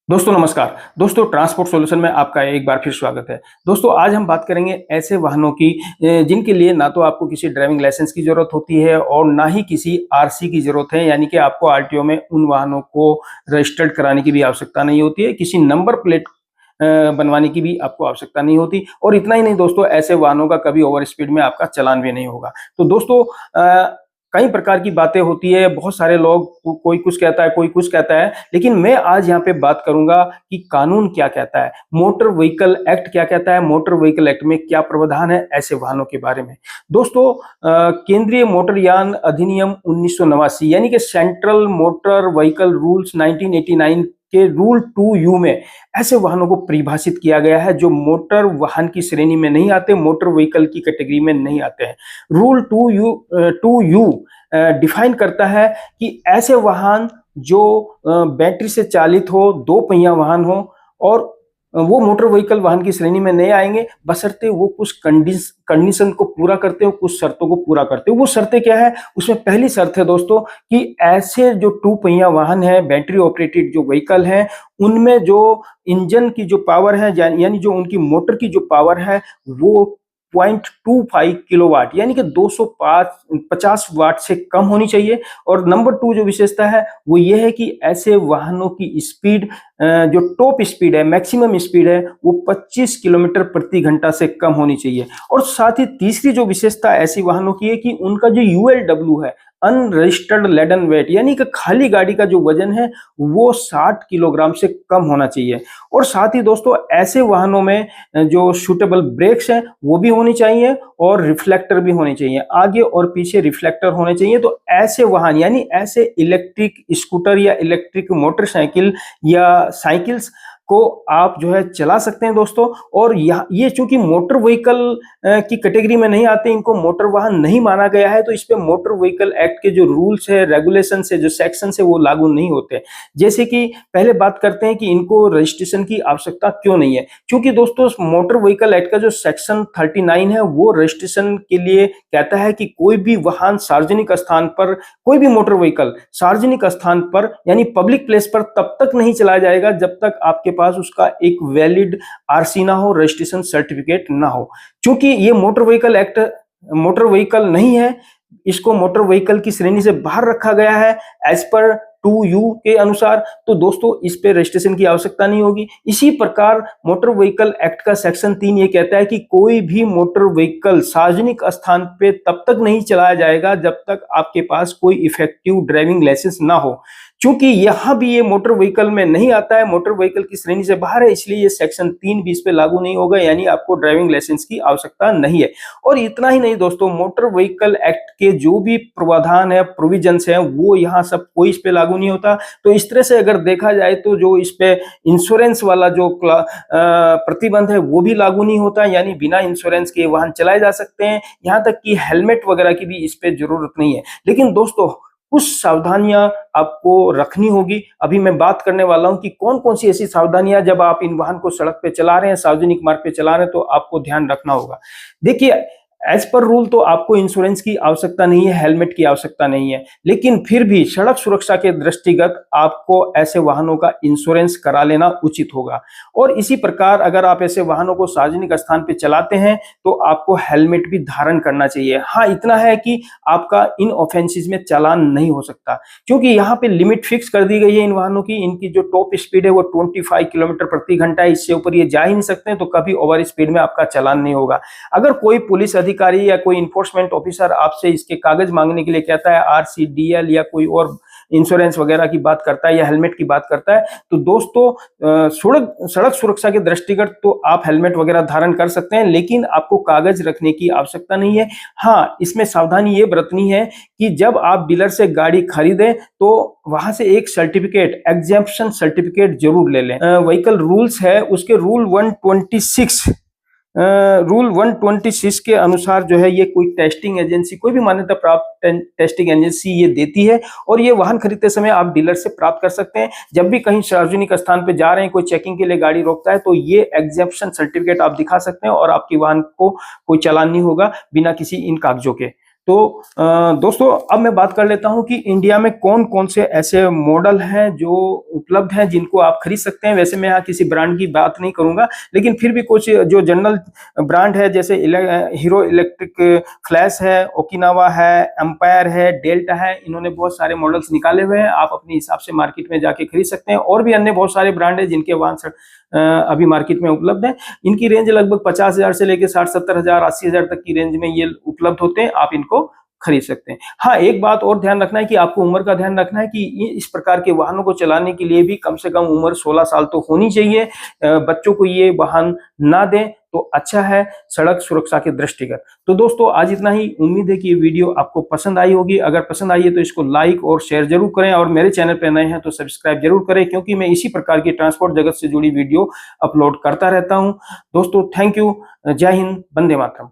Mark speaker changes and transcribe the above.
Speaker 1: दोस्तों नमस्कार। दोस्तों ट्रांसपोर्ट सॉल्यूशन में आपका एक बार फिर स्वागत है। दोस्तों आज हम बात करेंगे ऐसे वाहनों की जिनके लिए ना तो आपको किसी ड्राइविंग लाइसेंस की ज़रूरत होती है और ना ही किसी आरसी की ज़रूरत है, यानी कि आपको आरटीओ में उन वाहनों को रजिस्टर्ड कराने की भी आवश्यकता नहीं होती है, किसी नंबर प्लेट बनवाने की भी आपको आवश्यकता नहीं होती। और इतना ही नहीं दोस्तों, ऐसे वाहनों का कभी ओवर स्पीड में आपका चालान भी नहीं होगा। तो दोस्तों कई प्रकार की बातें होती है, बहुत सारे लोग कोई कुछ कहता है, कोई कुछ कहता है, लेकिन मैं आज यहाँ पे बात करूंगा कि कानून क्या कहता है, मोटर व्हीकल एक्ट क्या कहता है, मोटर व्हीकल एक्ट में क्या प्रावधान है ऐसे वाहनों के बारे में। दोस्तों केंद्रीय मोटरयान अधिनियम 1989 यानी कि सेंट्रल मोटर व्हीकल रूल्स 1989 के रूल 2U में ऐसे वाहनों को परिभाषित किया गया है जो मोटर वाहन की श्रेणी में नहीं आते, मोटर व्हीकल की कैटेगरी में नहीं आते हैं। रूल 2U डिफाइन करता है कि ऐसे वाहन जो बैटरी से चालित हो, दो पहिया वाहन हो और वो मोटर व्हीकल वाहन की श्रेणी में नहीं आएंगे, बशर्ते वो कुछ कंडीशन को पूरा करते हो, कुछ शर्तों को पूरा करते हो। वो शर्तें क्या है? उसमें पहली शर्त है दोस्तों कि ऐसे जो टू पहिया वाहन है, बैटरी ऑपरेटेड जो व्हीकल है, उनमें जो इंजन की जो पावर है, यानी जो उनकी मोटर की जो पावर है वो 0.25 किलोवाट यानी कि 250 वाट से कम होनी चाहिए। और नंबर 2 जो विशेषता है वो ये है कि ऐसे वाहनों की स्पीड जो टॉप स्पीड है, मैक्सिमम स्पीड है, वो 25 किलोमीटर प्रति घंटा से कम होनी चाहिए। और साथ ही तीसरी जो विशेषता ऐसी वाहनों की है कि उनका जो यूएलडब्ल्यू है, अनरजिस्टर्ड लेडन वेट, यानी कि खाली गाड़ी का जो वजन है वो 60 किलोग्राम से कम होना चाहिए। और साथ ही दोस्तों ऐसे वाहनों में जो सूटेबल ब्रेक्स हैं वो भी होनी चाहिए और रिफ्लेक्टर भी होने चाहिए, आगे और पीछे रिफ्लेक्टर होने चाहिए। तो ऐसे वाहन यानी ऐसे इलेक्ट्रिक स्कूटर या इलेक्ट्रिक मोटरसाइकिल या साइकिल्स को आप जो है चला सकते हैं दोस्तों। और ये चूंकि मोटर व्हीकल की कैटेगरी में नहीं आते, इनको मोटर वाहन नहीं माना गया है, तो इस पे मोटर व्हीकल एक्ट के जो रूल्स है, रेगुलेशन है, जो सेक्शन है वो लागू नहीं होते। जैसे कि पहले बात करते हैं कि इनको रजिस्ट्रेशन की आवश्यकता क्यों नहीं है। क्योंकि दोस्तों मोटर व्हीकल एक्ट का जो सेक्शन 39 है वो रजिस्ट्रेशन के लिए कहता है कि कोई भी वाहन सार्वजनिक स्थान पर, कोई भी मोटर व्हीकल सार्वजनिक स्थान पर यानी पब्लिक प्लेस पर तब तक नहीं चलाया जाएगा जब तक आपके पास उसका एक वैलिड आरसी ना हो, रजिस्ट्रेशन सर्टिफिकेट ना हो। क्योंकि ये motor vehicle act motor vehicle नहीं है, इसको मोटर व्हीकल की श्रेणी से बाहर रखा गया है एज पर 2U के अनुसार। तो दोस्तों इस पे रजिस्ट्रेशन की आवश्यकता नहीं होगी। इसी प्रकार मोटर व्हीकल एक्ट का सेक्शन 3 ये कहता है कि कोई भी मोटर व्हीकल सार्वजनिक स्थान पे तब तक नहीं चलाया जाएगा जब तक आपके पास कोई इफेक्टिव ड्राइविंग लाइसेंस ना हो। चूंकि यहां भी ये मोटर व्हीकल में नहीं आता है, मोटर व्हीकल की श्रेणी से बाहर है, इसलिए ये सेक्शन 3 भी इस पे लागू नहीं होगा, यानी आपको ड्राइविंग लाइसेंस की आवश्यकता नहीं है। और इतना ही नहीं दोस्तों, मोटर व्हीकल एक्ट के जो भी प्रावधान है, प्रोविजंस है, वो यहाँ सब कोई इस पे लागू नहीं होता। तो इस तरह से अगर देखा जाए तो जो इस पे इंश्योरेंस वाला जो प्रतिबंध है वो भी लागू नहीं होता, यानी बिना इंश्योरेंस के वाहन चलाए जा सकते हैं। यहाँ तक कि हेलमेट वगैरह की भी इस पे जरूरत नहीं है। लेकिन दोस्तों कुछ सावधानियां आपको रखनी होगी। अभी मैं बात करने वाला हूं कि कौन कौन सी ऐसी सावधानियां जब आप इन वाहन को सड़क पे चला रहे हैं, सार्वजनिक मार्ग पे चला रहे हैं, तो आपको ध्यान रखना होगा। देखिए एज पर रूल तो आपको इंश्योरेंस की आवश्यकता नहीं है, हेलमेट की आवश्यकता नहीं है, लेकिन फिर भी सड़क सुरक्षा के दृष्टिगत आपको ऐसे वाहनों का इंश्योरेंस करा लेना उचित होगा। और इसी प्रकार अगर आप ऐसे वाहनों को सार्वजनिक स्थान पे चलाते हैं तो आपको हेलमेट भी धारण करना चाहिए। हाँ इतना है कि आपका इन ऑफेंसेस में चालान नहीं हो सकता, क्योंकि यहाँ पे लिमिट फिक्स कर दी गई है इन वाहनों की। इनकी जो टॉप स्पीड है वो 25 किलोमीटर प्रति घंटा है, इससे ऊपर ये जा ही नहीं सकते, तो कभी ओवर स्पीड में आपका चालान नहीं होगा। अगर कोई पुलिस अधिकारी या कोई इन्फोर्समेंट ऑफिसर आपसे इसके कागज मांगने के लिए कहता है, आरसी, डीएल या कोई और इंश्योरेंस वगैरह की बात करता है या हेलमेट की बात करता है, तो दोस्तों सड़क सुरक्षा के दृष्टिगत तो आप हेलमेट वगैरह धारण कर सकते हैं, लेकिन आपको कागज रखने की आवश्यकता नहीं है। हाँ इसमें सावधानी ये बरतनी है कि जब आप डीलर से गाड़ी खरीदें तो वहां से एक सर्टिफिकेट, एग्जेम्पशन सर्टिफिकेट जरूर ले लें। व्हीकल रूल्स है उसके रूल 126 के अनुसार जो है ये कोई टेस्टिंग एजेंसी, कोई भी मान्यता प्राप्त टेस्टिंग एजेंसी ये देती है, और ये वाहन खरीदते समय आप डीलर से प्राप्त कर सकते हैं। जब भी कहीं सार्वजनिक स्थान पे जा रहे हैं, कोई चेकिंग के लिए गाड़ी रोकता है, तो ये एग्जेम्पशन सर्टिफिकेट आप दिखा सकते हैं और आपकी वाहन को कोई चालान नहीं होगा बिना किसी इन कागजों के। तो दोस्तों अब मैं बात कर लेता हूं कि इंडिया में कौन कौन से ऐसे मॉडल हैं जो उपलब्ध हैं जिनको आप खरीद सकते हैं। वैसे मैं यहाँ किसी ब्रांड की बात नहीं करूंगा, लेकिन फिर भी कुछ जो जनरल ब्रांड है जैसे हीरो इलेक्ट्रिक फ्लैश है, ओकिनावा है, एम्पायर है, डेल्टा है, इन्होंने बहुत सारे मॉडल्स निकाले हुए हैं। आप अपने हिसाब से मार्केट में जाके खरीद सकते हैं। और भी अन्य बहुत सारे ब्रांड है जिनके वाहन अभी मार्केट में उपलब्ध है। इनकी रेंज लगभग 50,000 से लेकर 60-70,000 80,000 तक की रेंज में ये उपलब्ध होते हैं। आप इनको खरीद सकते हैं। हाँ, एक बात और ध्यान रखना है कि आपको उम्र का ध्यान रखना है कि इस प्रकार के वाहनों को चलाने के लिए भी कम से कम उम्र 16 साल तो होनी चाहिए। बच्चों को ये वाहन ना दें तो अच्छा है सड़क सुरक्षा के दृष्टिगत। तो दोस्तों आज इतना ही। उम्मीद है कि ये वीडियो आपको पसंद आई होगी। अगर पसंद आई है तो इसको लाइक और शेयर जरूर करें, और मेरे चैनल पर नए हैं तो सब्सक्राइब जरूर करें, क्योंकि मैं इसी प्रकार की ट्रांसपोर्ट जगत से जुड़ी वीडियो अपलोड करता रहता हूं। दोस्तों थैंक यू। जय हिंद, वंदे मातरम।